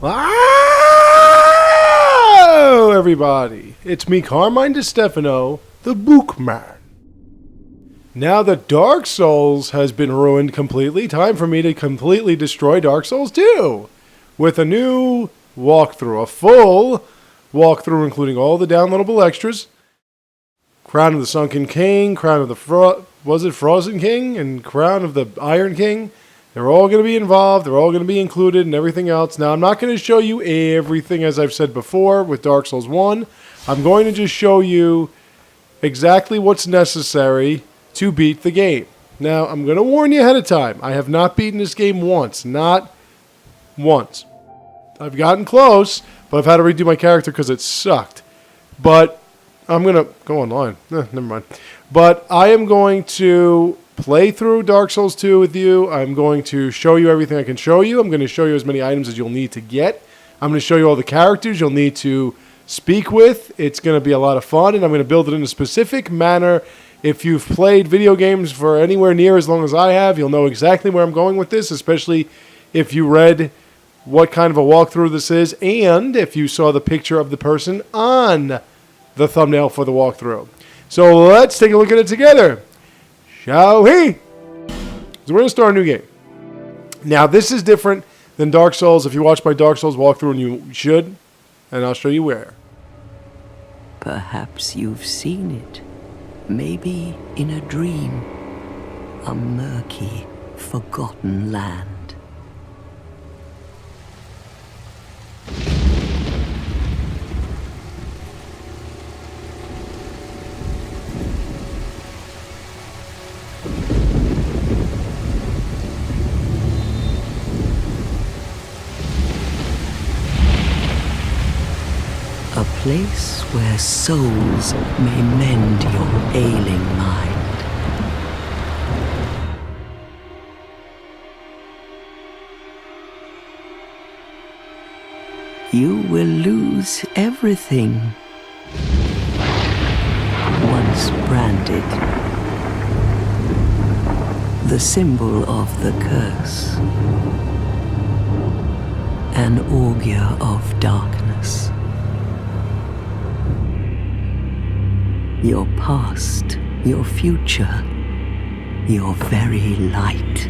Hello, everybody. It's me, Carmine DeStefano, the Bookman. Now that Dark Souls has been ruined completely, time for me to completely destroy Dark Souls 2 with a new walkthrough, a full walkthrough including all the downloadable extras. Crown of the Sunken King, Crown of the Frozen King, and Crown of the Iron King. They're all going to be involved. They're all going to be included and everything else. Now, I'm not going to show you everything as I've said before with Dark Souls 1. I'm going to just show you exactly what's necessary to beat the game. Now, I'm going to warn you ahead of time. I have not beaten this game once. Not once. I've gotten close, but I've had to redo my character because it sucked. But I'm going to go online. Never mind. But I am going to play through Dark Souls 2 with you. I'm going to show you everything I can show you. I'm going to show you as many items as you'll need to get. I'm going to show you all the characters you'll need to speak with. It's going to be a lot of fun, and I'm going to build it in a specific manner. If you've played video games for anywhere near as long as I have, you'll know exactly where I'm going with this, especially if you read what kind of a walkthrough this is, and if you saw the picture of the person on the thumbnail for the walkthrough. So let's take a look at it together. Shall we? So we're going to start a new game. Now, this is different than Dark Souls. If you watch my Dark Souls walkthrough, and you should, and I'll show you where. Perhaps you've seen it. Maybe in a dream. A murky, forgotten land. A place where souls may mend your ailing mind. You will lose everything. Once branded, the symbol of the curse, an augur of darkness. Your past, your future, your very light.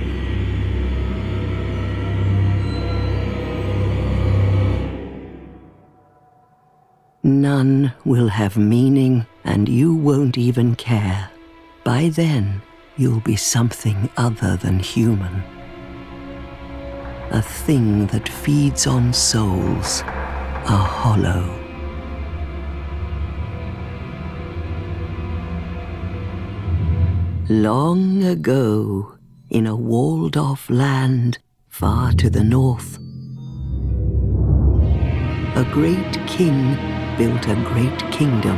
None will have meaning, and you won't even care. By then, you'll be something other than human. A thing that feeds on souls, a hollow. Long ago, in a walled-off land far to the north, a great king built a great kingdom.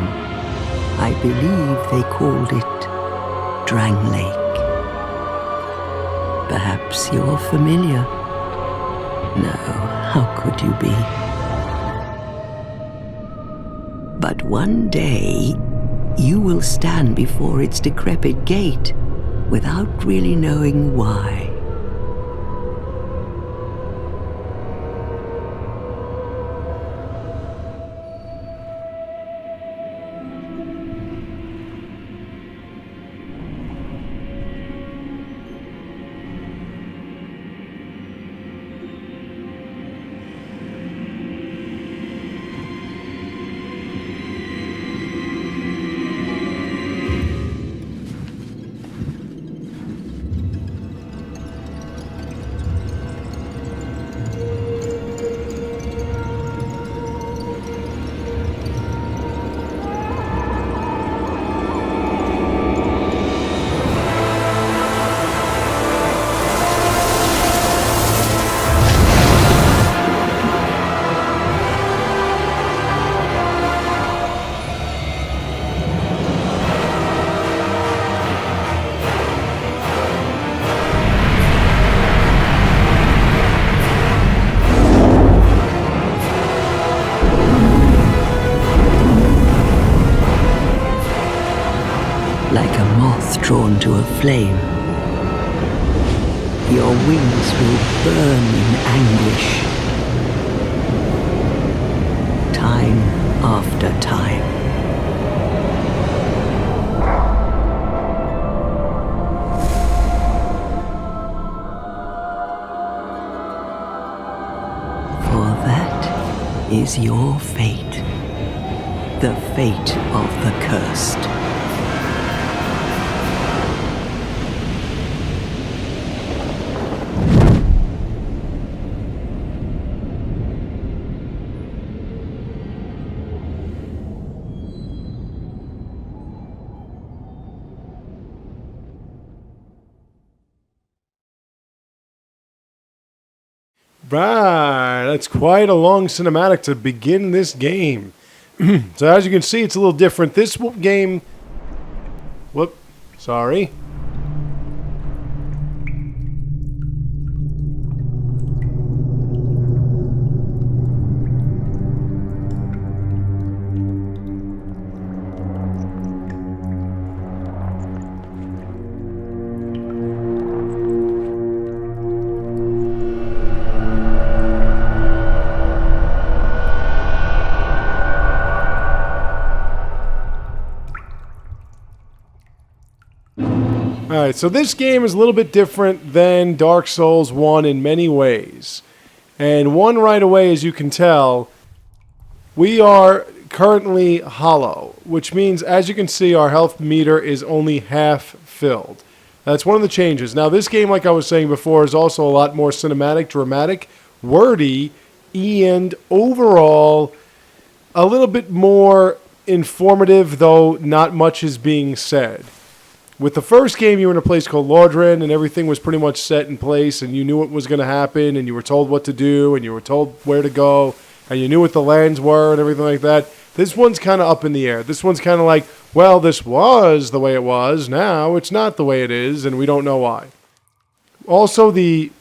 I believe they called it Drang Lake. Perhaps you're familiar. No, how could you be? But one day, you will stand before its decrepit gate without really knowing why. like a moth drawn to a flame. Your wings will burn in anguish. time after time. For that is your fate. The fate of the cursed. Right, that's quite a long cinematic to begin this game. So as you can see, it's a little different. This game... Whoop, sorry. Alright, so this game is a little bit different than Dark Souls 1 in many ways. And one right away, as you can tell, we are currently hollow, which means, as you can see, our health meter is only half filled. That's one of the changes. Now, this game, like I was saying before, is also a lot more cinematic, dramatic, wordy, and overall a little bit more informative, though not much is being said. With the first game, you were in a place called Lordran, and everything was pretty much set in place, and you knew what was going to happen, and you were told what to do, and you were told where to go, and you knew what the lands were, and everything like that. This one's kind of up in the air. This one's kind of like, well, this was the way it was, now it's not the way it is, and we don't know why. Also, the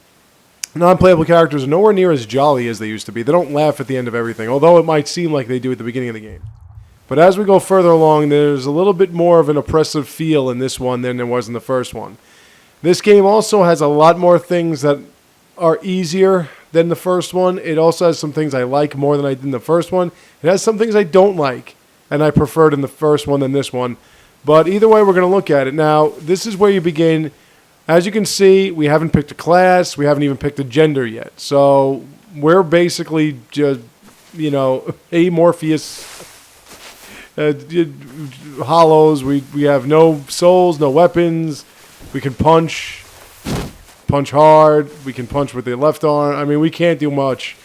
non-playable characters are nowhere near as jolly as they used to be. They don't laugh at the end of everything, although it might seem like they do at the beginning of the game. But as we go further along, there's a little bit more of an oppressive feel in this one than there was in the first one. This game also has a lot more things that are easier than the first one. It also has some things I like more than I did in the first one. It has some things I don't like, and I preferred in the first one than this one. But either way, we're going to look at it. Now, this is where you begin. As you can see, we haven't picked a class. We haven't even picked a gender yet. So we're basically just, amorphous hollows. We have no souls, no weapons. We can punch hard. We can punch with the left arm. I mean, we can't do much.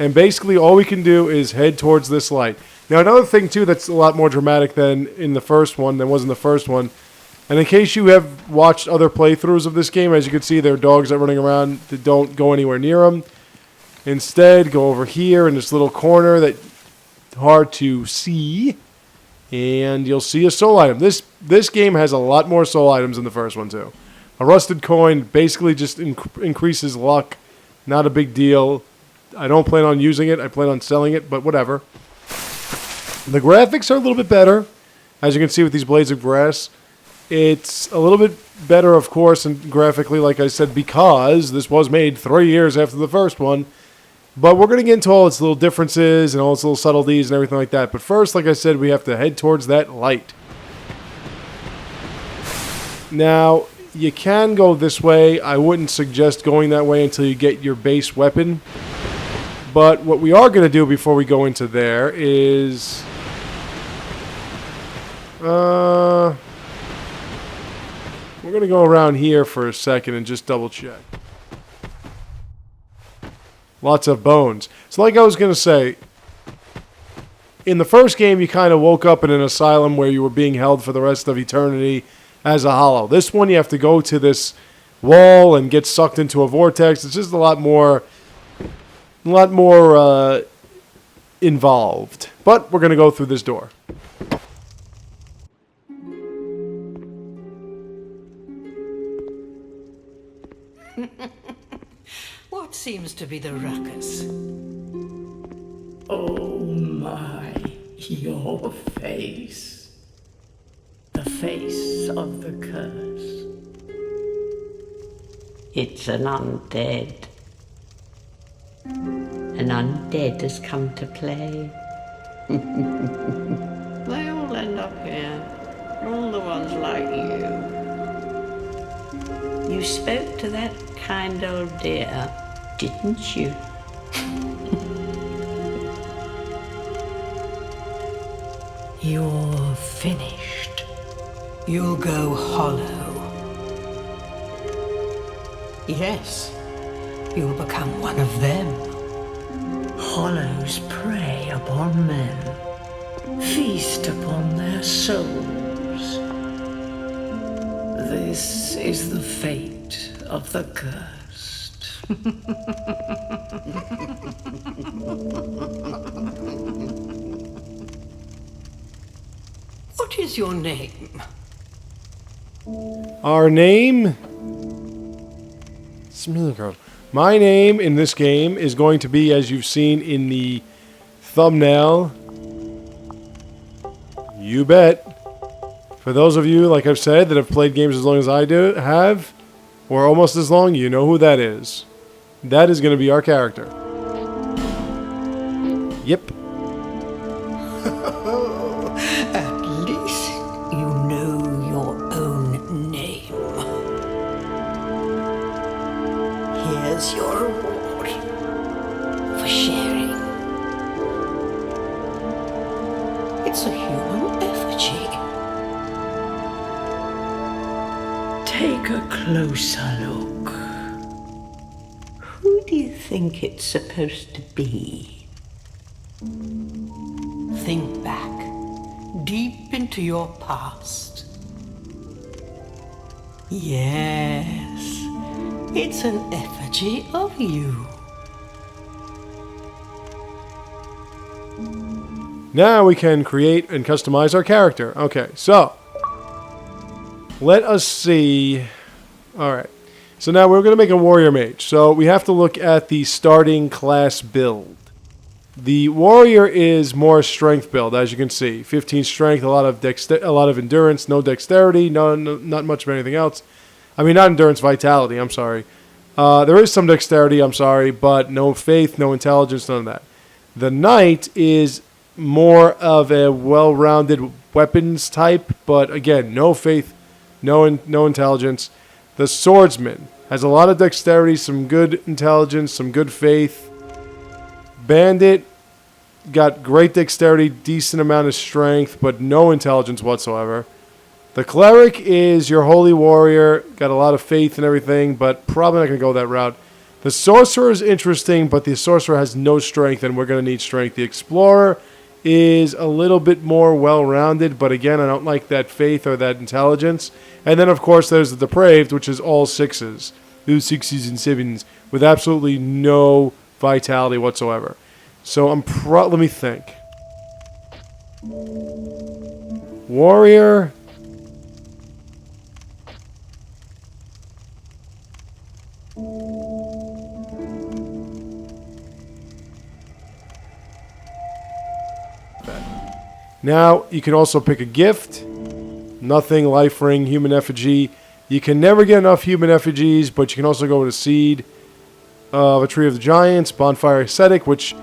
And basically, all we can do is head towards this light. Now, another thing, too, that's a lot more dramatic than in the first one, than was in the first one. And in case you have watched other playthroughs of this game, as you can see, there are dogs that are running around that don't go anywhere near them. Instead, go over here in this little corner that's hard to see. And you'll see a soul item. This game has a lot more soul items than the first one, too. A rusted coin basically just increases luck. Not a big deal. I don't plan on using it. I plan on selling it, but whatever. The graphics are a little bit better. As you can see with these blades of grass. It's a little bit better, of course, and graphically, like I said, because this was made 3 years after the first one. But we're going to get into all its little differences and all its little subtleties and everything like that. But first, like I said, we have to head towards that light. Now, you can go this way. I wouldn't suggest going that way until you get your base weapon. But what we are going to do before we go into there is... we're going to go around here for a second and just double check. Lots of bones. So like I was going to say, in the first game you kind of woke up in an asylum where you were being held for the rest of eternity as a hollow. This one you have to go to this wall and get sucked into a vortex. It's just a lot more involved. But we're going to go through this door. What seems to be the ruckus? Oh my, your face. The face of the curse. It's an undead. An undead has come to play. They all end up here. All the ones like you. You spoke to that kind old dear, didn't you? You're finished. You'll go hollow. Yes, you'll become one of them. Hollows prey upon men, feast upon their souls. This is the fate of the cursed. What is your name? Our name? My name in this game is going to be, as you've seen in the thumbnail. You bet. For those of you, like I've said, that have played games as long as I have, or almost as long, you know who that is. That is going to be our character. Yep. At least you know your own name. Here's your reward for sharing. It's a human effigy. Take a closer look. Who do you think it's supposed to be? Think back, deep into your past. Yes, it's an effigy of you. Now we can create and customize our character. Okay, so let us see. Alright, so now we're going to make a warrior mage. So we have to look at the starting class build. The warrior is more strength build, as you can see. 15 strength, a lot of endurance, no dexterity, not much of anything else. I mean, not endurance, vitality, I'm sorry. There is some dexterity, I'm sorry, but no faith, no intelligence, none of that. The knight is more of a well-rounded weapons type, but again, no faith, no intelligence. The swordsman has a lot of dexterity, some good intelligence, some good faith. Bandit got great dexterity, decent amount of strength, but no intelligence whatsoever. The cleric is your holy warrior, got a lot of faith and everything, but probably not going to go that route. The sorcerer is interesting, but the sorcerer has no strength, and we're going to need strength. The explorer is a little bit more well-rounded, but again, I don't like that faith or that intelligence. And then, of course, there's the depraved, which is all sixes. Those sixes and sevens with absolutely no vitality whatsoever. So let me think. Warrior. Now, you can also pick a gift. Nothing, life ring, human effigy. You can never get enough human effigies, but you can also go with a seed of a tree of the giants, bonfire ascetic, which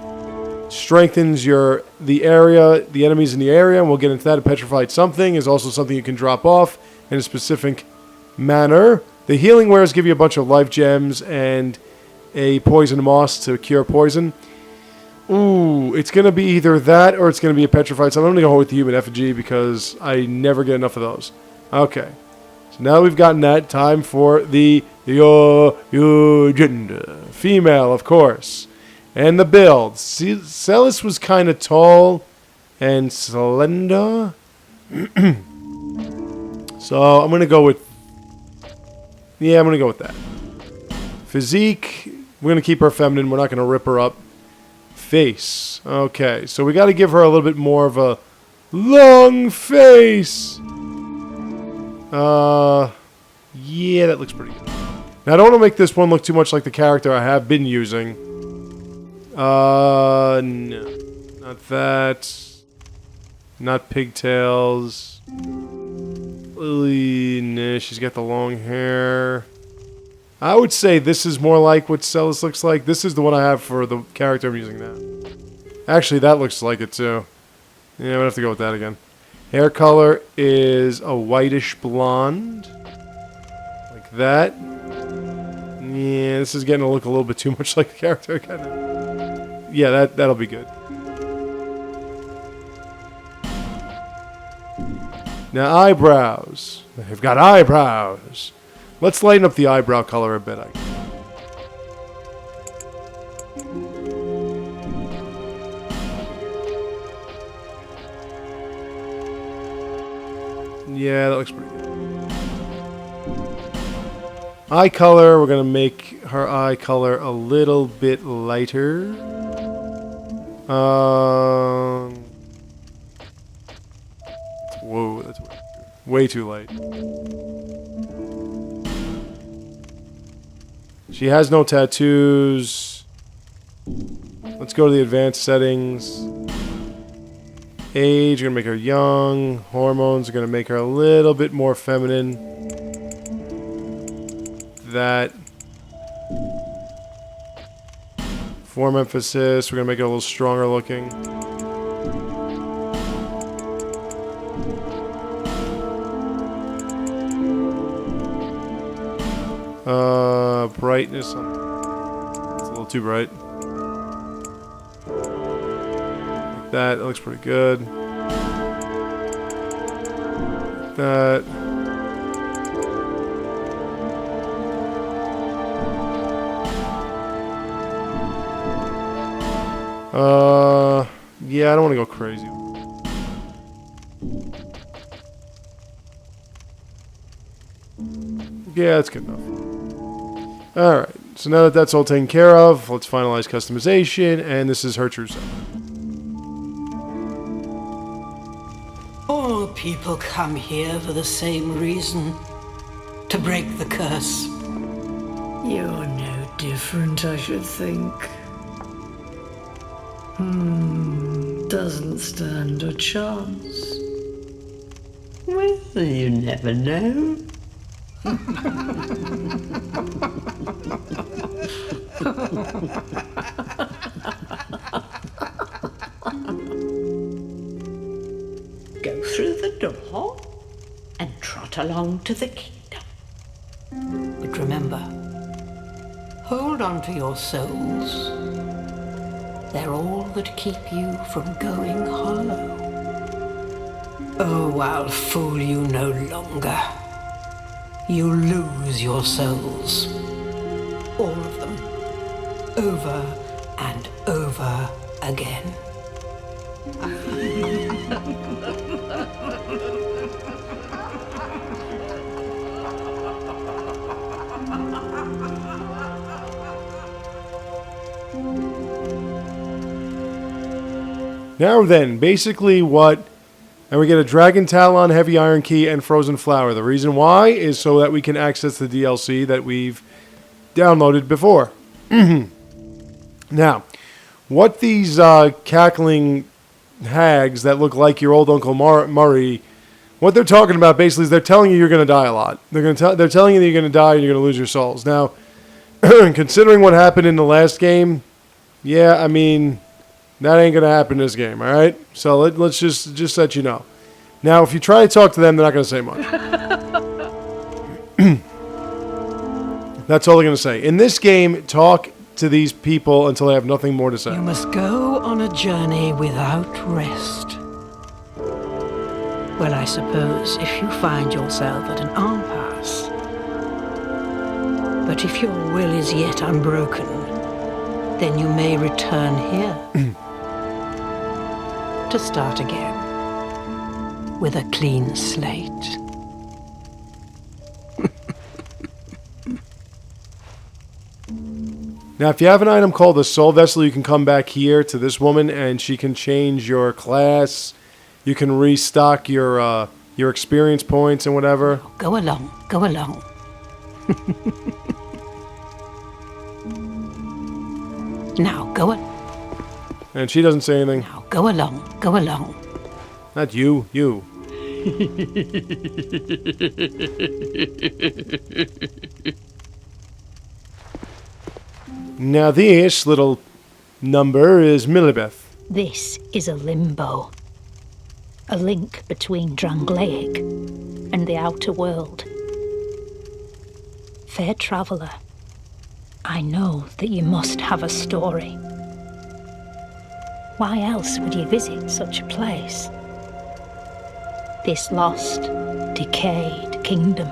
strengthens the enemies in the area, and we'll get into that. A petrified something is also something you can drop off in a specific manner. The healing wares give you a bunch of life gems and a poison moss to cure poison. Ooh, it's going to be either that or it's going to be a petrified something. I'm going to go with the human effigy because I never get enough of those. Okay. So now we've gotten that. Time for the gender. Female, of course. And the build. Celis was kind of tall and slender. So I'm going to go with... Yeah, I'm going to go with that. Physique, we're going to keep her feminine. We're not going to rip her up. Face. Okay, so we got to give her a little bit more of a long face. Yeah, that looks pretty good. Now, I don't want to make this one look too much like the character I have been using. No. Not that. Not pigtails. Nah, she's got the long hair. I would say this is more like what Celis looks like. This is the one I have for the character I'm using now. Actually, that looks like it too. Yeah, I'm gonna have to go with that again. Hair color is a whitish blonde. Like that. Yeah, this is getting to look a little bit too much like the character, kind of. Yeah, that'll be good. Now, eyebrows. They've got eyebrows. Let's lighten up the eyebrow color a bit, I guess. Yeah, that looks pretty good. Eye color, we're going to make her eye color a little bit lighter. Whoa, that's way too light. She has no tattoos. Let's go to the advanced settings. Age, gonna make her young. Hormones are gonna make her a little bit more feminine. That. Form emphasis, we're gonna make it a little stronger looking. Brightness. It's a little too bright. Like that looks pretty good. Like that. Yeah, I don't want to go crazy. Yeah, that's good enough. Alright, so now that that's all taken care of, let's finalize customization, and this is her true self. All people come here for the same reason. To break the curse. You're no different, I should think. Doesn't stand a chance. Well, you never know. Go through the door and trot along to the kingdom. But remember, hold on to your souls. They're all that keep you from going hollow. Oh, I'll fool you no longer. You lose your souls. All of them. Over and over again. Now then, basically what... And we get a Dragon Talon, Heavy Iron Key, and Frozen Flower. The reason why is so that we can access the DLC that we've downloaded before. Now, what these cackling hags that look like your old Uncle Murray, what they're talking about basically is they're telling you you're going to die a lot. They're telling you that you're going to die and you're going to lose your souls. Now, considering what happened in the last game, yeah, I mean... That ain't going to happen in this game, all right? So let's just let you know. Now, if you try to talk to them, they're not going to say much. That's all they're going to say. In this game, talk to these people until they have nothing more to say. You must go on a journey without rest. Well, I suppose if you find yourself at an impasse. But if your will is yet unbroken, then you may return here. To start again with a clean slate. Now, if you have an item called the Soul Vessel, you can come back here to this woman, and she can change your class. You can restock your experience points and whatever. Go along, go along. Now, go on. And she doesn't say anything. Now, go along, go along. Not you, you. Now this little number is Millibeth. This is a limbo. a link between Drangleic and the outer world. Fair traveller, I know that you must have a story. Why else would you visit such a place? This lost, decayed kingdom.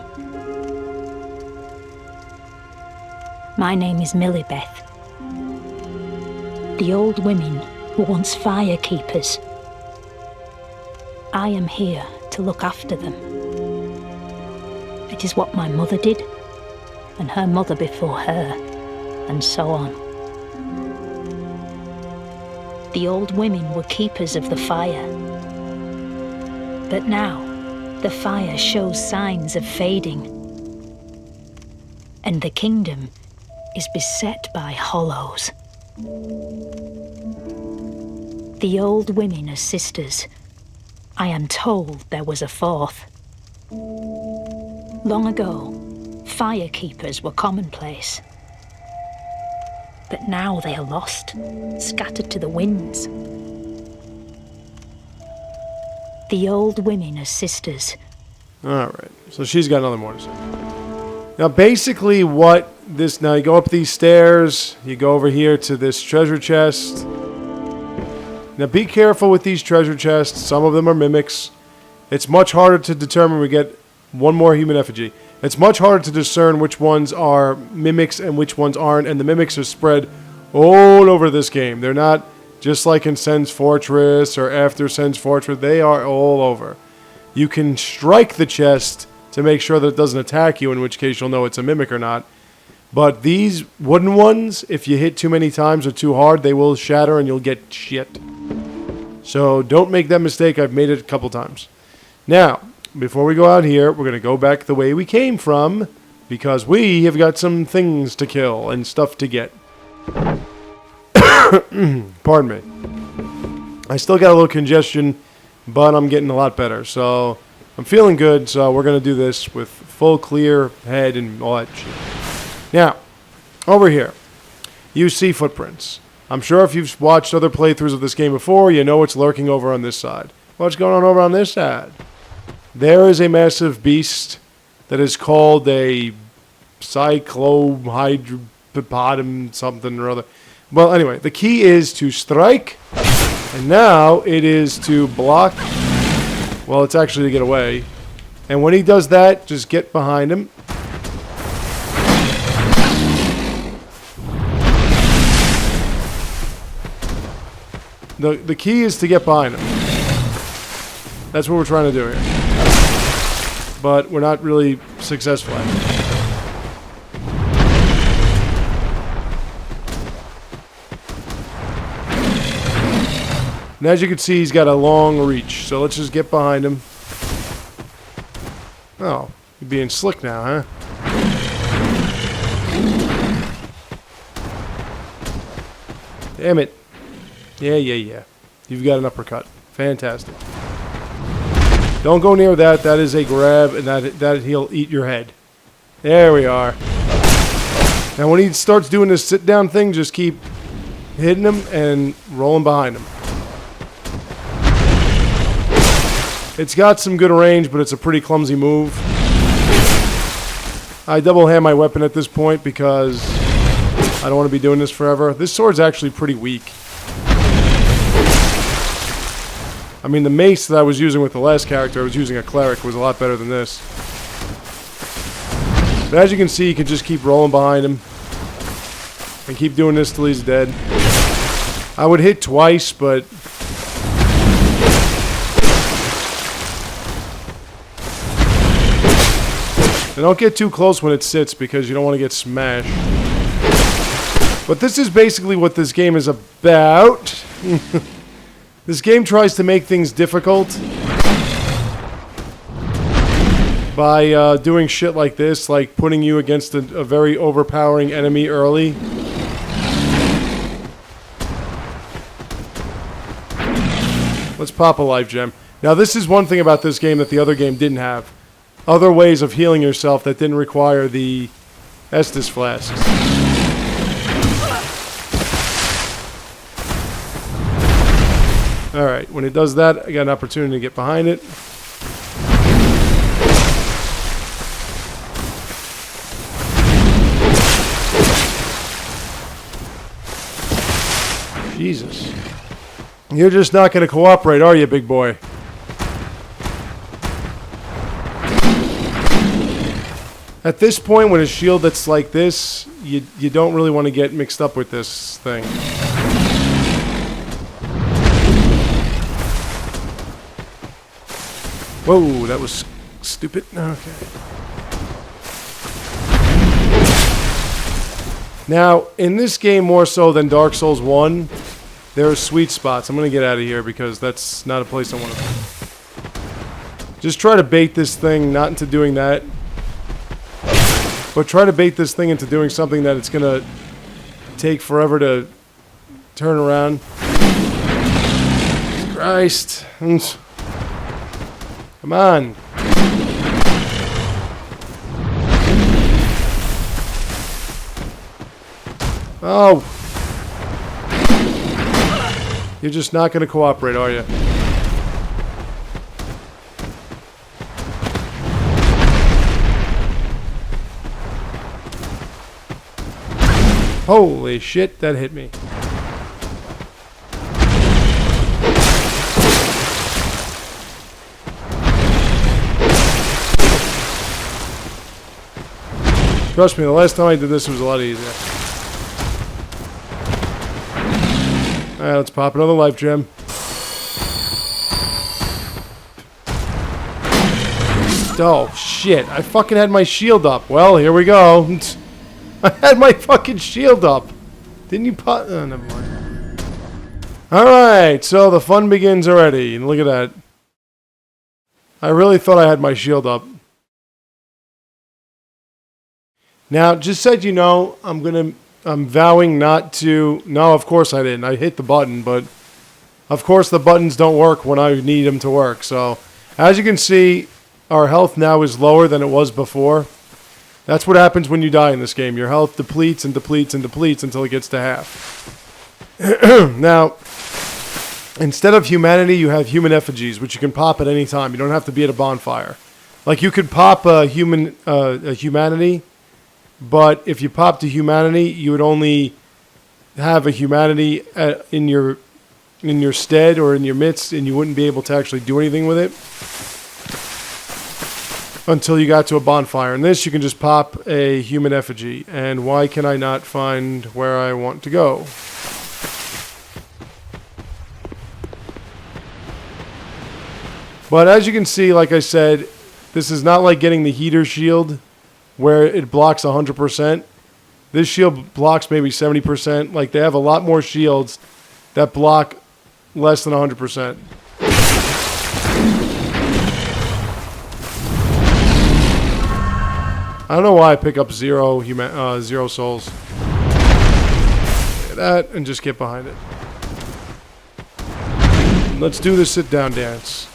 My name is Millibeth. The old women were once fire keepers. I am here to look after them. It is what my mother did, and her mother before her, and so on. The old women were keepers of the fire. But now, the fire shows signs of fading, and the kingdom is beset by hollows. The old women are sisters. I am told there was a fourth. Long ago, fire keepers were commonplace. But now they are lost, scattered to the winds. The old women are sisters. Alright, so she's got nothing more to say. Now basically what this, now you go up these stairs, you go over here to this treasure chest. Now be careful with these treasure chests, some of them are mimics. It's much harder to determine, we get one more human effigy. It's much harder to discern which ones are mimics and which ones aren't, and the mimics are spread all over this game. They're not just like in Sen's Fortress or after Sen's Fortress, they are all over. You can strike the chest to make sure that it doesn't attack you, in which case you'll know it's a mimic or not. But these wooden ones, if you hit too many times or too hard, they will shatter and you'll get shit. So don't make that mistake. I've made it a couple times. Now, before we go out here, we're going to go back the way we came from, because we have got some things to kill and stuff to get. Pardon me. I still got a little congestion, but I'm getting a lot better. So I'm feeling good, so we're going to do this with full clear head and all that shit. Now, over here, you see footprints. I'm sure if you've watched other playthroughs of this game before, you know what's lurking over on this side. What's going on over on this side? There is a massive beast that is called a cyclohydropodum something or other. Well, anyway, the key is to strike, and now it is to block. Well, it's actually to get away. And when he does that, just get behind him. The key is to get behind him. That's what we're trying to do here. But we're not really successful at it. And as you can see, he's got a long reach. So let's just get behind him. Oh, you're being slick now, huh? Damn it. Yeah. You've got an uppercut. Fantastic. Don't go near that. That is a grab, and that he'll eat your head. There we are. Now when he starts doing this sit-down thing, just keep hitting him and rolling behind him. It's got some good range, but it's a pretty clumsy move. I double hand my weapon at this point because I don't want to be doing this forever. This sword's actually pretty weak. I mean, the mace that I was using with the last character, I was using a cleric, was a lot better than this. But as you can see, you can just keep rolling behind him. And keep doing this till he's dead. I would hit twice, but... And don't get too close when it sits because you don't want to get smashed. But this is basically what this game is about. This game tries to make things difficult by doing shit like this, like putting you against a very overpowering enemy early. Let's pop a life gem. Now this is one thing about this game that the other game didn't have. Other ways of healing yourself that didn't require the Estus flasks. Alright, when it does that, I got an opportunity to get behind it. Jesus. You're just not going to cooperate, are you, big boy? At this point, with a shield that's like this, you don't really want to get mixed up with this thing. Whoa, that was stupid. Okay. Now, in this game more so than Dark Souls 1, there are sweet spots. I'm going to get out of here because that's not a place I want to be. Just try to bait this thing not into doing that. But try to bait this thing into doing something that it's going to take forever to turn around. Christ. Come on. Oh. You're just not going to cooperate, are you? Holy shit, that hit me. Trust me, the last time I did this was a lot easier. Alright, let's pop another life gem. Oh, shit. I fucking had my shield up. Well, here we go. I had my fucking shield up. Didn't you pop? Oh, never mind. Alright, so the fun begins already. Look at that. I really thought I had my shield up. Now, just so you know, I'm vowing not to... No, of course I didn't. I hit the button, but... Of course the buttons don't work when I need them to work. So, as you can see, our health now is lower than it was before. That's what happens when you die in this game. Your health depletes and depletes and depletes until it gets to half. Now, instead of humanity, you have human effigies, which you can pop at any time. You don't have to be at a bonfire. Like, you could pop a humanity, but if you popped a humanity, you would only have a humanity in your stead or in your midst, and you wouldn't be able to actually do anything with it until you got to a bonfire. In this, you can just pop a human effigy. And why can I not find where I want to go? But as you can see, like I said, this is not like getting the heater shield where it blocks 100%. This shield blocks maybe 70%. Like, they have a lot more shields that block less than 100%. I don't know why I pick up zero souls. Look at that, and just get behind it. Let's do the sit-down dance.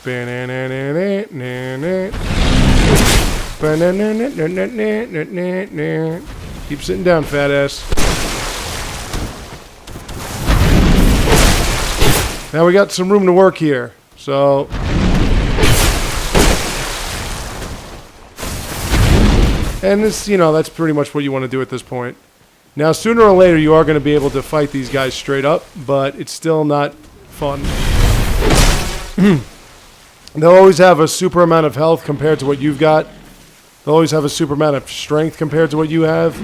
Keep sitting down, fat ass. Now we got some room to work here, so... And this, you know, that's pretty much what you want to do at this point. Now, sooner or later, you are going to be able to fight these guys straight up, but it's still not fun. They'll always have a super amount of health compared to what you've got. They'll always have a super amount of strength compared to what you have.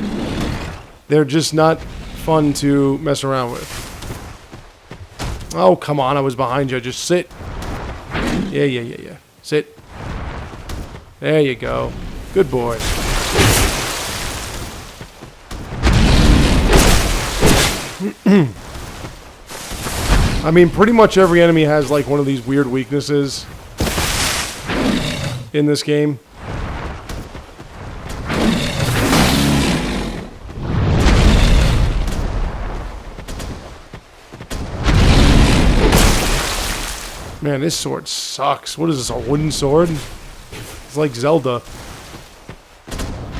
They're just not fun to mess around with. Oh, come on, I was behind you. Just sit. Yeah. Sit. There you go. Good boy. I mean, pretty much every enemy has like one of these weird weaknesses in this game. Man, this sword sucks. What is this, a wooden sword? It's like Zelda.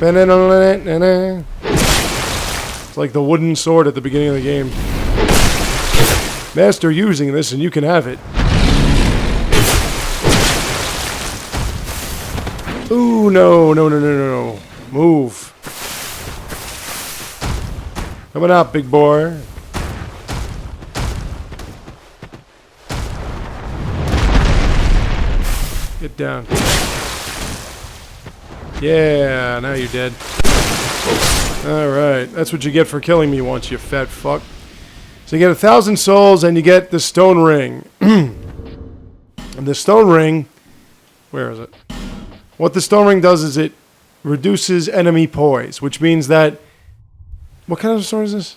It's like the wooden sword at the beginning of the game. Master using this and you can have it. Ooh, no, no, no, no, no, no. Move. Coming out, big boy. Get down. Yeah, now you're dead. Alright, that's what you get for killing me once, you fat fuck. So you get 1,000 souls and you get the stone ring. And the stone ring, where is it? What the stone ring does is it reduces enemy poise, which means that, what kind of sword is this?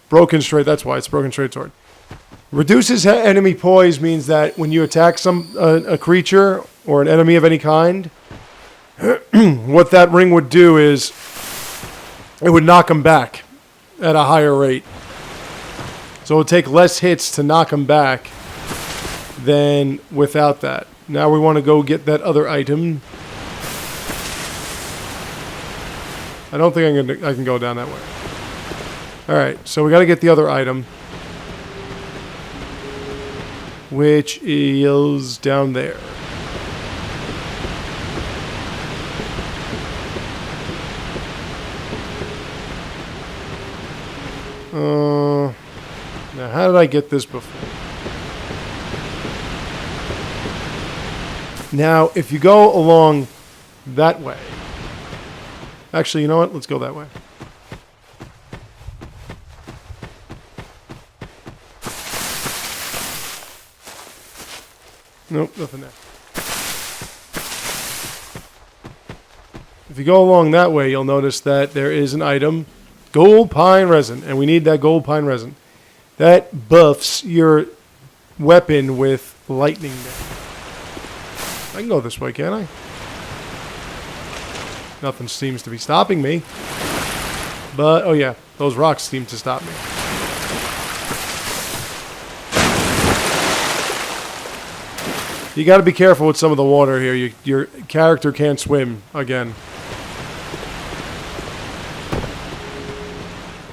Broken straight, that's why it's broken straight sword. Reduces enemy poise means that when you attack a creature or an enemy of any kind, what that ring would do is it would knock them back at a higher rate. So it would take less hits to knock them back than without that. Now we want to go get that other item. I don't think I can go down that way. Alright, so we got to get the other item, which is down there. Now, how did I get this before? Now, if you go along that way... Actually, you know what? Let's go that way. Nope, nothing there. If you go along that way, you'll notice that there is an item, gold pine resin, and we need that gold pine resin. That buffs your weapon with lightning damage. I can go this way, can't I? Nothing seems to be stopping me. But, oh yeah, those rocks seem to stop me. You got to be careful with some of the water here. Your character can't swim again.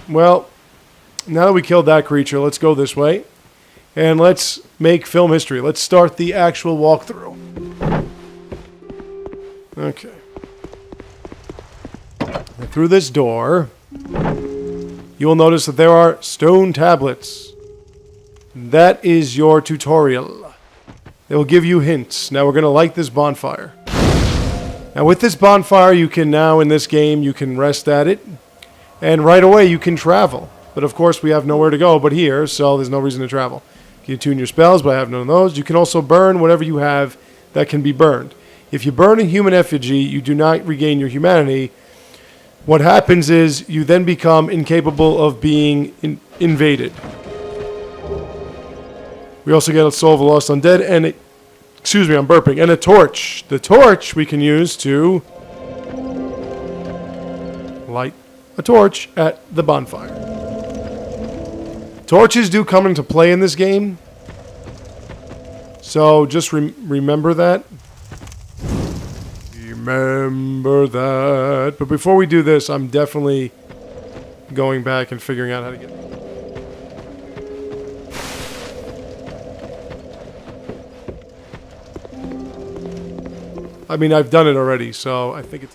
Well, now that we killed that creature, let's go this way. And let's make film history. Let's start the actual walkthrough. Okay. And through this door, you will notice that there are stone tablets. That is your tutorial. They will give you hints. Now we're going to light this bonfire. Now with this bonfire, you can now, in this game, you can rest at it. And right away, you can travel. But of course, we have nowhere to go but here, so there's no reason to travel. You can tune your spells, but I have none of those. You can also burn whatever you have that can be burned. If you burn a human effigy, you do not regain your humanity. What happens is, you then become incapable of being invaded. We also get a soul of a lost undead and a, excuse me, I'm burping, and a torch. The torch we can use to light a torch at the bonfire. Torches do come into play in this game, so just remember that. Remember that. But before we do this, I'm definitely going back and figuring out how to get. I mean, I've done it already, so I think it's...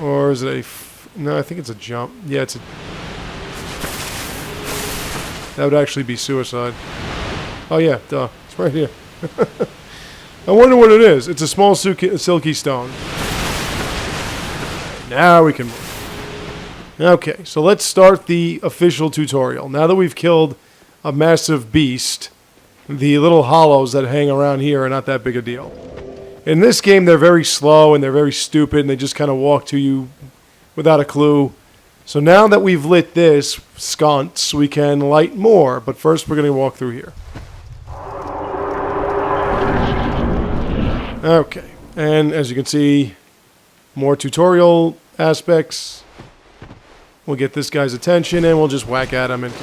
Or is it a... No, I think it's a jump. Yeah, it's a... That would actually be suicide. Oh yeah, duh. It's right here. I wonder what it is. It's a small silky stone. Now we can move. Okay, so let's start the official tutorial. Now that we've killed a massive beast, the little hollows that hang around here are not that big a deal. In this game, they're very slow and they're very stupid and they just kind of walk to you without a clue. So now that we've lit this sconce, we can light more. But first, we're going to walk through here. Okay, and as you can see, more tutorial aspects. We'll get this guy's attention and we'll just whack at him. And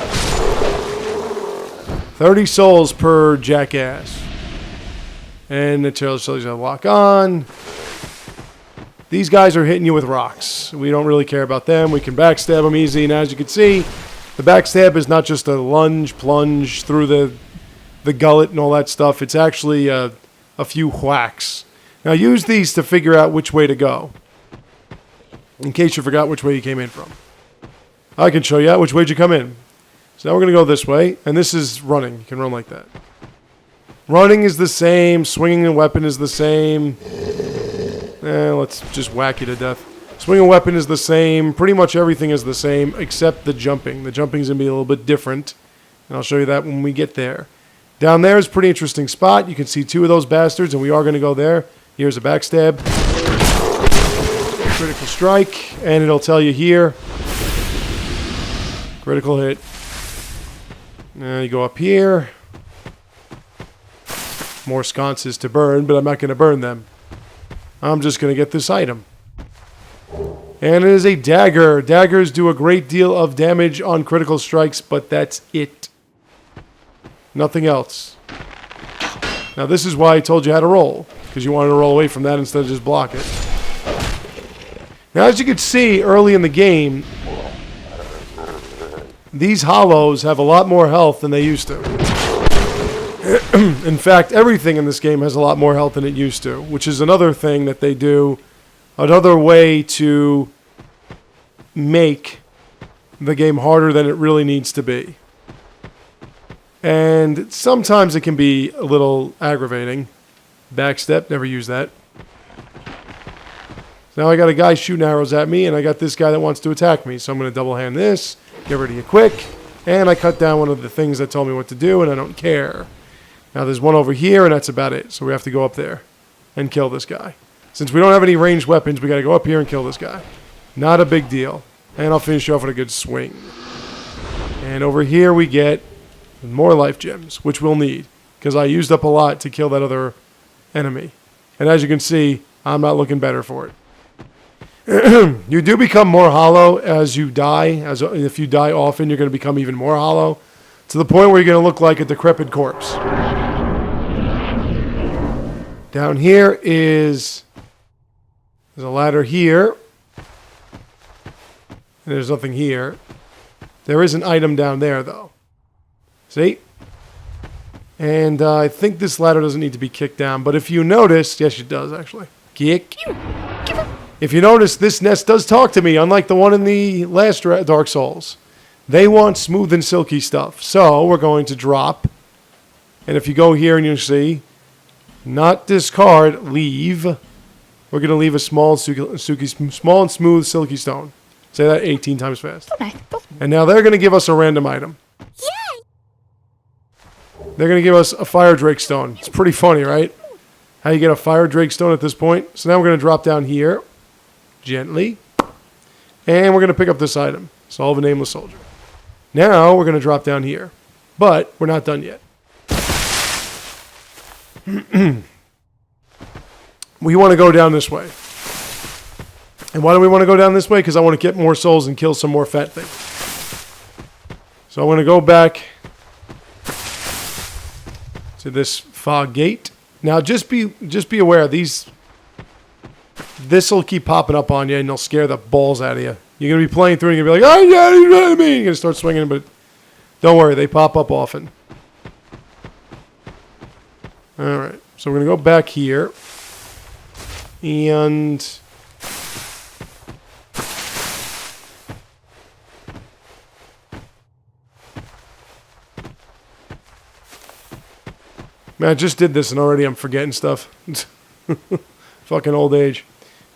30 souls per jackass. And it tells you to lock on. These guys are hitting you with rocks. We don't really care about them. We can backstab them easy. And as you can see, the backstab is not just a lunge, plunge through the gullet and all that stuff. It's actually a few whacks. Now use these to figure out which way to go. In case you forgot which way you came in from. I can show you out which way you come in. So now we're going to go this way. And this is running. You can run like that. Running is the same. Swinging a weapon is the same. Let's just whack you to death. Swinging a weapon is the same. Pretty much everything is the same except the jumping. The jumping is going to be a little bit different. And I'll show you that when we get there. Down there is a pretty interesting spot. You can see 2 of those bastards, and we are going to go there. Here's a backstab. Critical strike. And it'll tell you here. Critical hit. Now you go up here. More sconces to burn, but I'm not going to burn them. I'm just going to get this item. And it is a dagger. Daggers do a great deal of damage on critical strikes, but that's it. Nothing else. Now this is why I told you how to roll, because you wanted to roll away from that instead of just block it. Now as you can see early in the game, these hollows have a lot more health than they used to. In fact, everything in this game has a lot more health than it used to, which is another thing that they do, another way to make the game harder than it really needs to be. And sometimes it can be a little aggravating. Backstep, never use that. Now I got a guy shooting arrows at me, and I got this guy that wants to attack me, so I'm going to double hand this, get rid of you quick, and I cut down one of the things that told me what to do, and I don't care. Now there's one over here, and that's about it. So we have to go up there and kill this guy. Since we don't have any ranged weapons, we got to go up here and kill this guy. Not a big deal. And I'll finish you off with a good swing. And over here we get more life gems, which we'll need, because I used up a lot to kill that other enemy. And as you can see, I'm not looking better for it. You do become more hollow as you die. If you die often, you're going to become even more hollow, to the point where you're going to look like a decrepit corpse. Down here there's a ladder here. And there's nothing here. There is an item down there, though. See? And I think this ladder doesn't need to be kicked down. But if you notice, yes, it does, actually. Kick. If you notice, this nest does talk to me, unlike the one in the last Dark Souls. They want smooth and silky stuff. So we're going to drop. And if you go here and you see, not discard, leave. We're going to leave a small and smooth silky stone. Say that 18 times fast. And now they're going to give us a random item. Yay! They're going to give us a fire drake stone. It's pretty funny, right? How you get a fire drake stone at this point. So now we're going to drop down here. Gently. And we're going to pick up this item. Solve a nameless soldier. Now we're going to drop down here. But we're not done yet. We want to go down this way. And why do we want to go down this way? Because I want to get more souls and kill some more fat things. So I'm going to go back to this fog gate. Now just be aware, this will keep popping up on you and they'll scare the balls out of you. You're going to be playing through and you're going to be like, oh yeah, he's running at me. You're going to start swinging, but don't worry, they pop up often. Alright, so we're going to go back here. And man, I just did this and already I'm forgetting stuff. Fucking old age.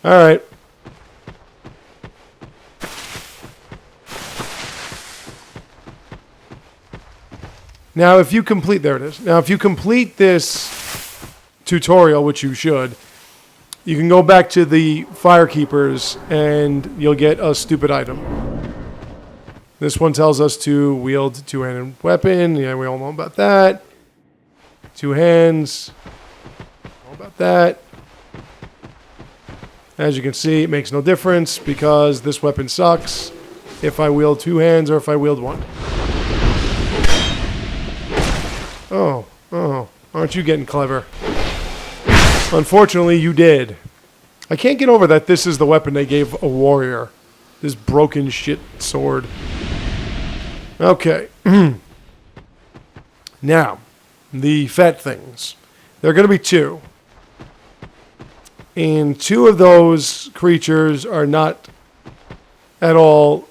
Alright. Now if you complete, there it is. Now if you complete this tutorial, which you should, you can go back to the Firekeepers and you'll get a stupid item. This one tells us to wield two-handed weapon. Yeah, we all know about that. Two hands. All about that. As you can see, it makes no difference because this weapon sucks if I wield two hands or if I wield one. Oh, aren't you getting clever? Unfortunately, you did. I can't get over that this is the weapon they gave a warrior. This broken shit sword. Okay. Now, the Fet things. There are going to be 2. And 2 of those creatures are not at all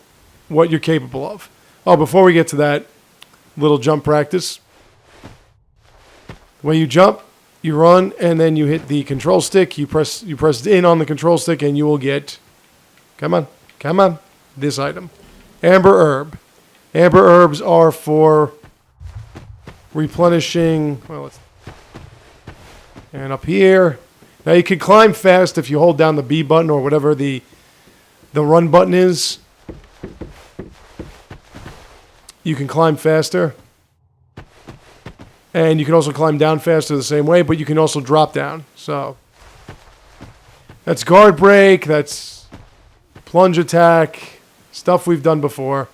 what you're capable of. Oh, before we get to that, little jump practice. When you jump, you run, and then you hit the control stick. You press in on the control stick, and you will get... Come on. This item. Amber Herb. Amber Herbs are for replenishing... Well, and up here... Now you can climb fast if you hold down the B button or whatever the run button is. You can climb faster. And you can also climb down faster the same way, but you can also drop down. So that's guard break, that's plunge attack, stuff we've done before.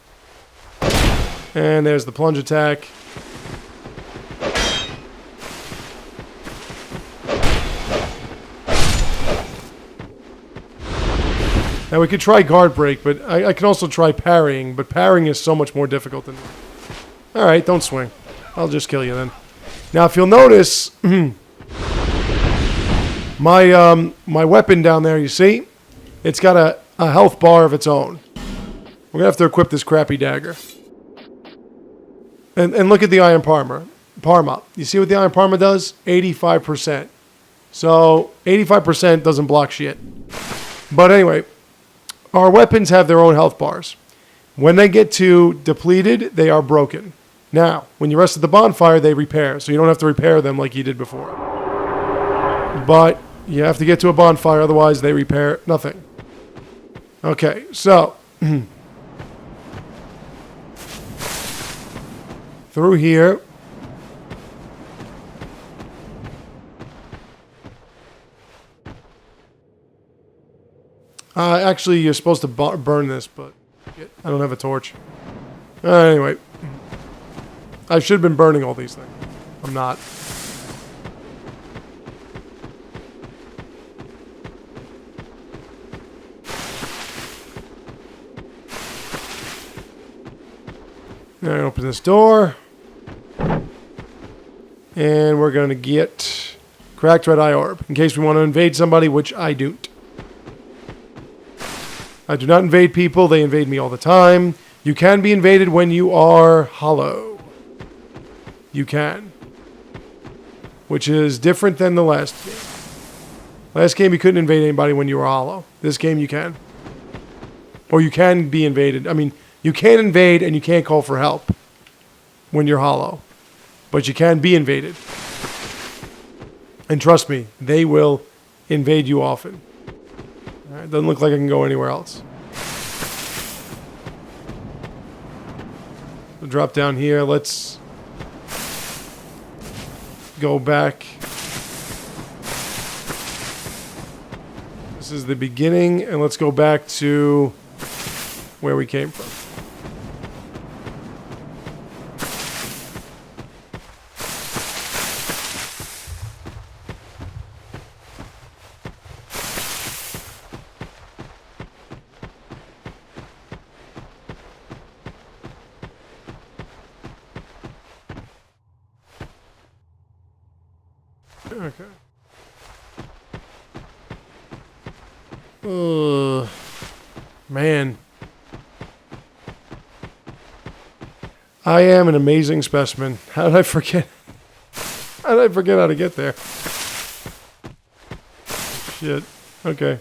And there's the plunge attack. Now we could try guard break, but I can also try parrying, but parrying is so much more difficult than... Alright, don't swing. I'll just kill you then. Now if you'll notice, my weapon down there, you see? It's got a health bar of its own. We're going to have to equip this crappy dagger. And look at the Iron Parma. You see what the Iron Parma does? 85%. So 85% doesn't block shit. But anyway... Our weapons have their own health bars. When they get too depleted, they are broken. Now, when you rest at the bonfire, they repair, so you don't have to repair them like you did before. But you have to get to a bonfire, otherwise they repair nothing. Okay, so... through here... Actually, you're supposed to burn this, but I don't have a torch. Anyway. I should have been burning all these things. I'm not. Now I open this door. And we're going to get cracked red eye orb. In case we want to invade somebody, which I don't. I do not invade people. They invade me all the time. You can be invaded when you are hollow. You can. Which is different than the last game. Last game you couldn't invade anybody when you were hollow. This game you can. Or you can be invaded. I mean, you can't invade and you can't call for help when you're hollow. But you can be invaded. And trust me, they will invade you often. Alright, doesn't look like I can go anywhere else. We'll drop down here. Let's go back. This is the beginning, and let's go back to where we came from. Okay. Man. I am an amazing specimen. How did I forget? How did I forget how to get there? Shit. Okay.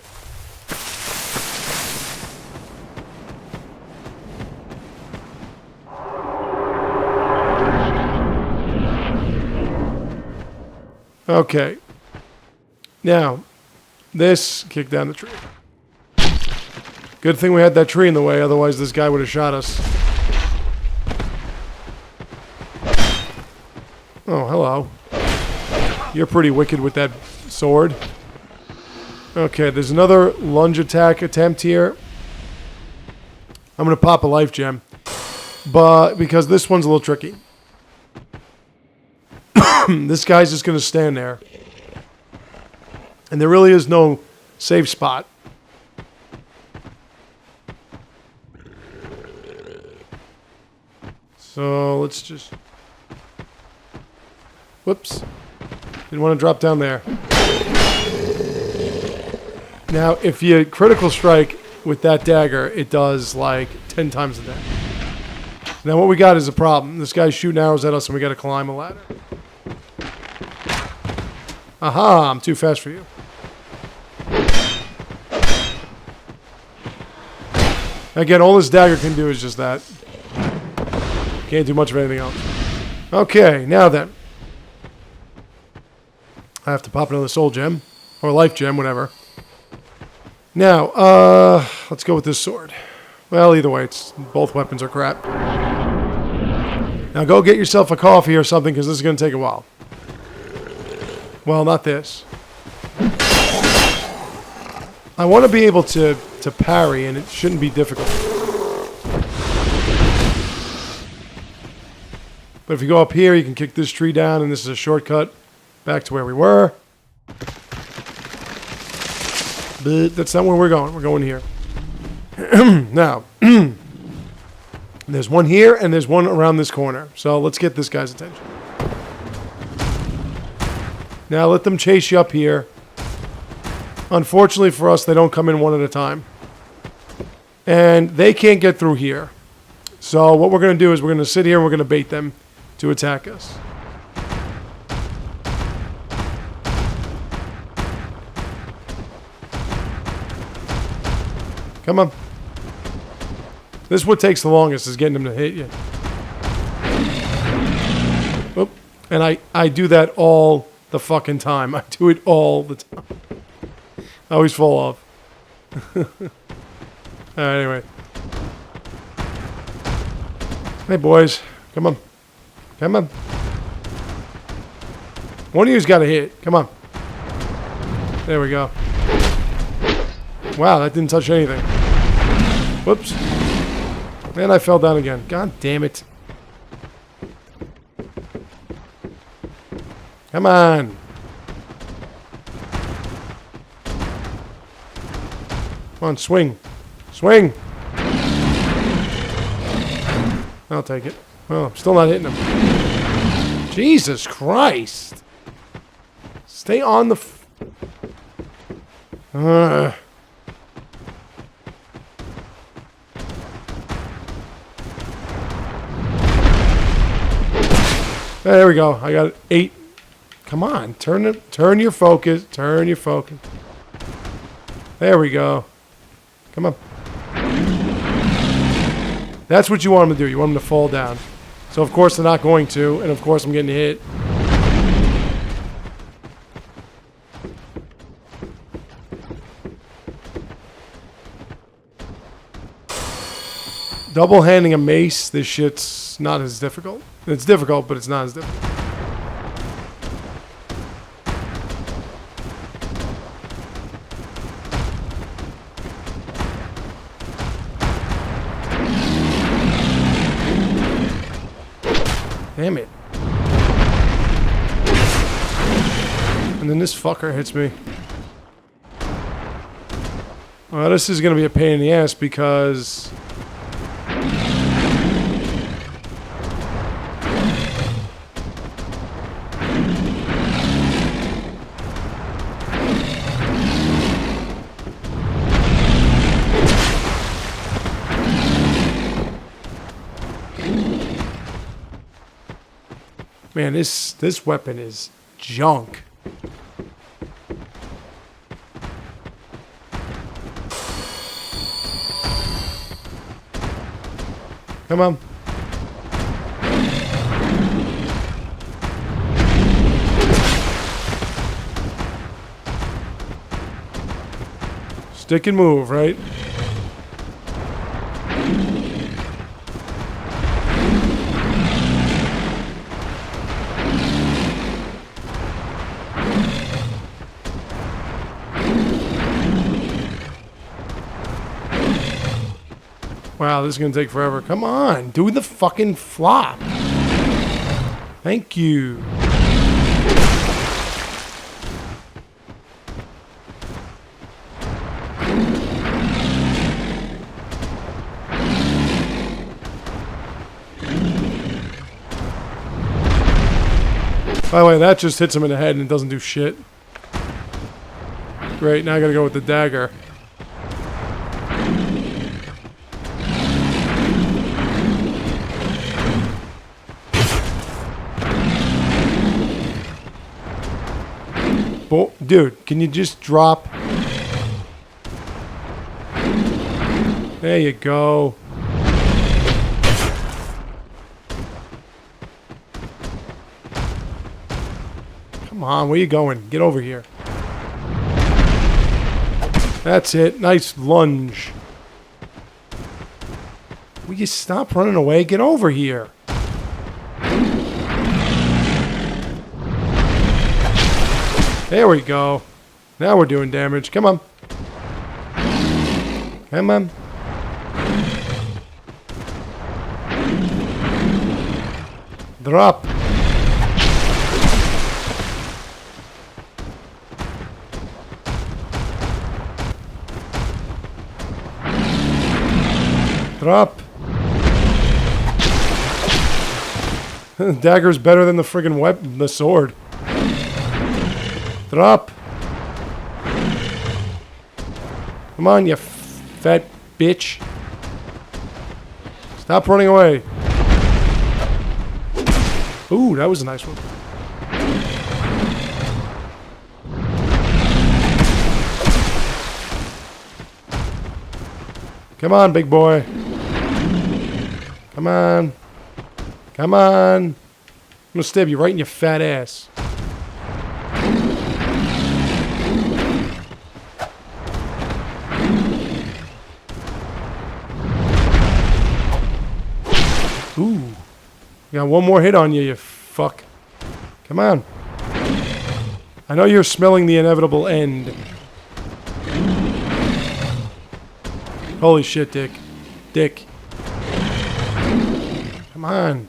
Okay. Now, this kicked down the tree. Good thing we had that tree in the way, otherwise this guy would have shot us. Oh, hello. You're pretty wicked with that sword. Okay, there's another lunge attack attempt here. I'm going to pop a life gem. But because this one's a little tricky. This guy's just going to stand there. And there really is no safe spot. So let's just... Whoops. Didn't want to drop down there. Now, if you critical strike with that dagger, it does like 10 times the damage. Now what we got is a problem. This guy's shooting arrows at us and we got to climb a ladder. Aha, I'm too fast for you. Again, all this dagger can do is just that. Can't do much of anything else. Okay, now then. I have to pop another soul gem. Or life gem, whatever. Now, let's go with this sword. Well, either way, both weapons are crap. Now go get yourself a coffee or something, because this is going to take a while. Well, not this. I want to be able to parry, and it shouldn't be difficult. But if you go up here, you can kick this tree down, and this is a shortcut back to where we were. But that's not where we're going. We're going here. Now, there's one here, and there's one around this corner. So let's get this guy's attention. Now let them chase you up here. Unfortunately for us, they don't come in one at a time. And they can't get through here. So what we're going to do is we're going to sit here and we're going to bait them to attack us. Come on. This is what takes the longest, is getting them to hit you. Oop. And I do that all the fucking time. I do it all the time. I always fall off. Alright, anyway. Hey, boys. Come on. Come on. One of you's got to hit. Come on. There we go. Wow, that didn't touch anything. Whoops. And I fell down again. God damn it. Come on. Come on, swing. Swing. I'll take it. Well, I'm still not hitting him. Jesus Christ. Stay on the... There we go. I got 8. Come on. Turn your focus. Turn your focus. There we go. Come on. That's what you want them to do. You want them to fall down. So, of course, they're not going to. And, of course, I'm getting hit. Double-handing a mace, this shit's not as difficult. It's difficult, but it's not as difficult. Damn it. And then this fucker hits me. Well, this is going to be a pain in the ass because... Man, this weapon is junk. Come on. Stick and move, right? Wow, this is going to take forever. Come on, do the fucking flop. Thank you. By the way, that just hits him in the head and it doesn't do shit. Great, now I gotta go with the dagger. Oh, dude, can you just drop? There you go. Come on, where you going? Get over here. That's it. Nice lunge. Will you stop running away? Get over here. There we go. Now we're doing damage. Come on. Come on. Drop. Drop. Dagger's better than the friggin' weapon, the sword. Drop. Come on, you fat bitch. Stop running away. Ooh, that was a nice one. Come on, big boy. Come on. Come on. I'm gonna stab you right in your fat ass. Ooh. You got one more hit on you, you fuck. Come on. I know you're smelling the inevitable end. Holy shit, Dick. Dick. Come on.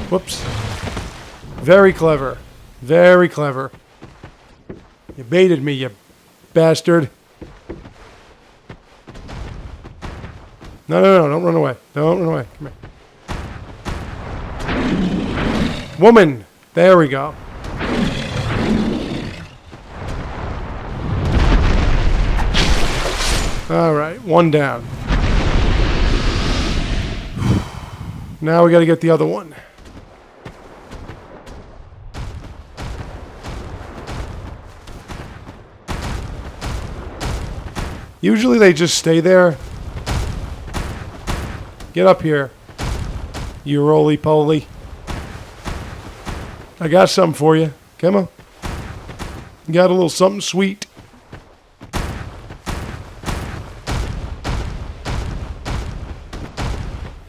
Whoops. Very clever. Very clever. You baited me, you bastard. No, no, no, don't run away. Don't run away. Come here. Woman! There we go. Alright, one down. Now we gotta get the other one. Usually they just stay there. Get up here, you roly-poly. I got something for you. Come on. Got a little something sweet.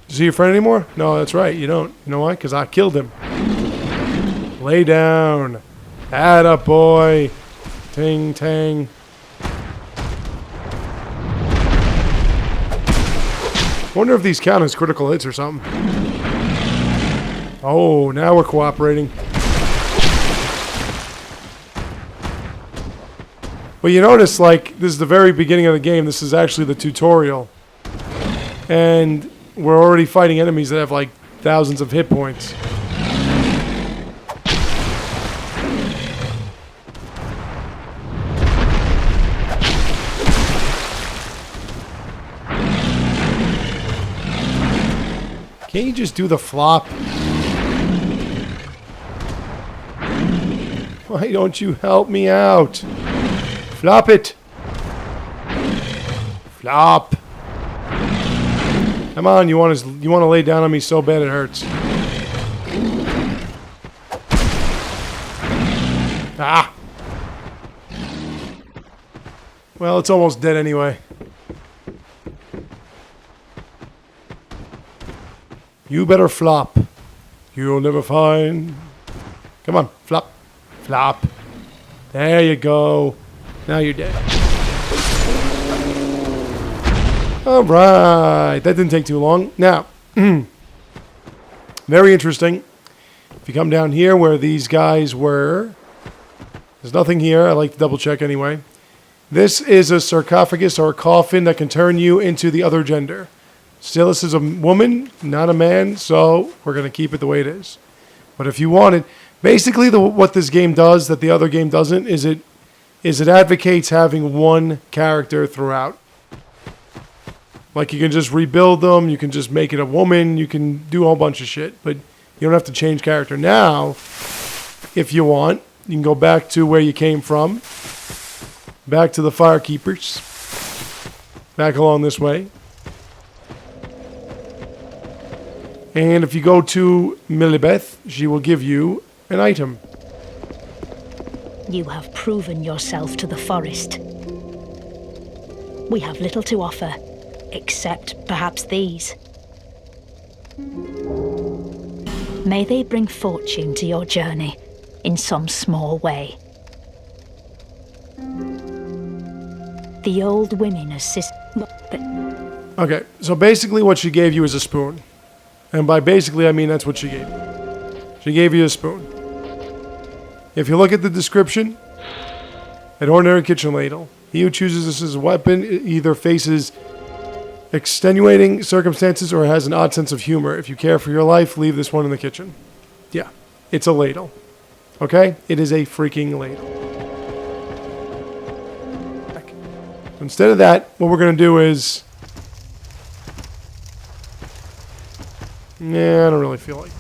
See your friend anymore? No, that's right. You don't. You know why? Because I killed him. Lay down. Atta boy. Ting tang. Wonder if these count as critical hits or something. Oh, now we're cooperating. But you notice, like, this is the very beginning of the game. This is actually the tutorial. And we're already fighting enemies that have, like, thousands of hit points. Can't you just do the flop? Why don't you help me out? Flop it. Flop. Come on, you want to lay down on me so bad it hurts. Ah. Well, it's almost dead anyway. You better flop. You'll never find. Come on, flop. Flop. There you go. Now you're dead. Alright. That didn't take too long. Now, very interesting. If you come down here where these guys were, there's nothing here. I like to double check anyway. This is a sarcophagus or a coffin that can turn you into the other gender. Still, this is a woman, not a man, so we're going to keep it the way it is. But if you wanted, basically what this game does that the other game doesn't is it advocates having one character throughout. Like you can just rebuild them, you can just make it a woman, you can do a whole bunch of shit, but you don't have to change character. Now, if you want, you can go back to where you came from, back to the Firekeepers, back along this way. And if you go to Millibeth, she will give you an item. You have proven yourself to the forest. We have little to offer, except perhaps these. May they bring fortune to your journey in some small way. The old women assist... Okay, so basically what she gave you is a spoon. And by basically, I mean that's what she gave you. She gave you a spoon. If you look at the description, an ordinary kitchen ladle. He who chooses this as a weapon either faces extenuating circumstances or has an odd sense of humor. If you care for your life, leave this one in the kitchen. Yeah, it's a ladle. Okay? It is a freaking ladle. Instead of that, what we're going to do is... Nah, I don't really feel like.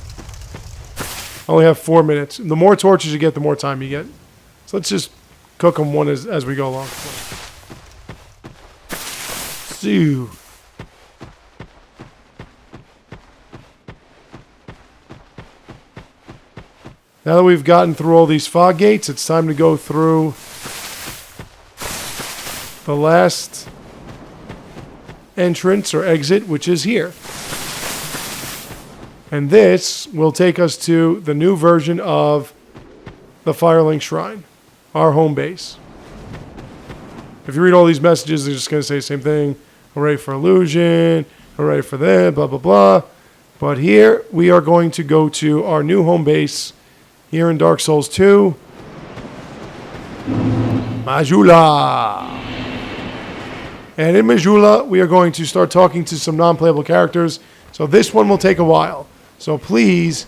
I only have 4 minutes. The more torches you get, the more time you get. So let's just cook them one as we go along. So. Now that we've gotten through all these fog gates, it's time to go through the last entrance or exit, which is here. And this will take us to the new version of the Firelink Shrine, our home base. If you read all these messages, they're just going to say the same thing. Hooray for illusion, hooray for that, blah, blah, blah. But here, we are going to go to our new home base here in Dark Souls 2. Majula. And in Majula, we are going to start talking to some non-playable characters. So this one will take a while. So please,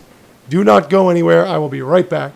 do not go anywhere. I will be right back.